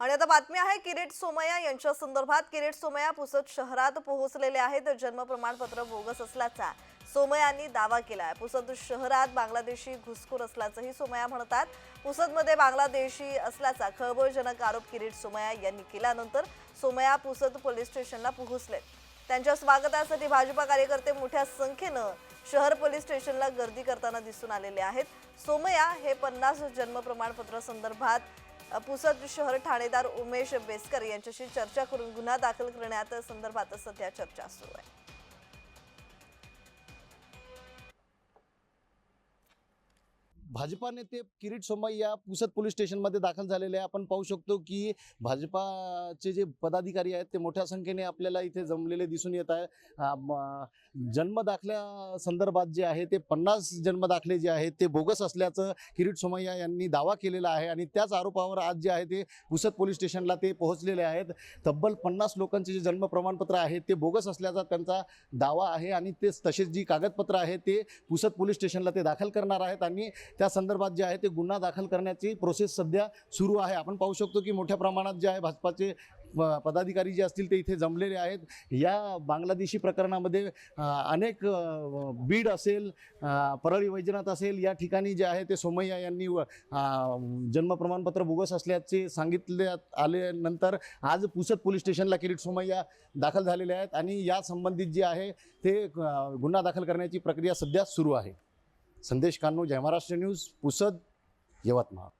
आणि आता बातमी आहे किरीट सोमय्या यांच्या संदर्भात। किरीट सोमय्या पुसद शहरात पोहोचलेले आहेत। जन्म प्रमाणपत्र बोगस असल्याचा सोमय्यांनी दावा केलाय। पुसद शहरात बांगलादेशी घुसखोर असल्याचंही सोमय्या म्हणतात। पुसदमध्ये बांगलादेशी असल्याचा खळबळजनक आरोप किरीट सोमय्या यांनी केल्यानंतर सोमय्या पुसद पोलीस स्टेशनला पोहोचले। त्यांच्या स्वागतासाठी भाजपा कार्यकर्ते मोठ्या संख्येने शहर पोलीस स्टेशनला गर्दी करताना दिसून आलेले आहेत। सोमय्या हे 50 जन्म प्रमाणपत्र संदर्भात पुसद शहर ठाणेदार उमेश बेस्कर यांच्याशी चर्चा करून गुन्हा दाखल करण्यात संदर्भात सध्या चर्चा सुरू आहे। भाजपा नेते किरीट सोमय्या पुसद पोलीस स्टेशनमध्ये दाखल झालेले आहे। आपण पाहू शकतो की भाजपाचे जे पदाधिकारी आहेत ते मोठ्या संख्येने आपल्याला इथे जमलेले दिसून येत आहे। जन्म दाखल्या संदर्भात जे आहे ते 50 जन्म दाखले जे आहेत ते बोगस असल्याचं किरीट सोमय्या यांनी दावा केलेला आहे आणि त्याच आरोपावर आज जे आहे ते पुसद पोलीस स्टेशनला ते पोहोचलेले आहेत। तब्बल 50 लोकांचे जे जन्म प्रमाणपत्र आहेत ते बोगस असल्याचा त्यांचा दावा आहे आणि ते तसेच जी कागदपत्र आहेत ते पुसद पोलीस स्टेशनला ते दाखल करणार आहेत आणि त्या संदर्भात जे आहे ते गुन्हा दाखल करण्याची प्रोसेस सध्या सुरू आहे। आपण पाहू शकतो की मोठ्या प्रमाणात जे आहे भाजपाचे पदाधिकारी जे असतील ते इथे जमलेले आहेत। या बांगलादेशी प्रकरणामध्ये अनेक बीड असेल, परळी वैजनाथ असेल, या ठिकाणी जे आहे ते सोमय्या यांनी जन्म प्रमाणपत्र बोगस असल्याचे सांगितल्यात आल्यानंतर आज पुसद पोलीस स्टेशनला किरीट सोमय्या दाखल झालेले आहेत आणि या संबंधित जे आहे ते गुन्हा दाखल करण्याची प्रक्रिया सध्या सुरू आहे। संदेश कान्नू, जय महाराष्ट्र न्यूज, पुसद, यवतमाळ।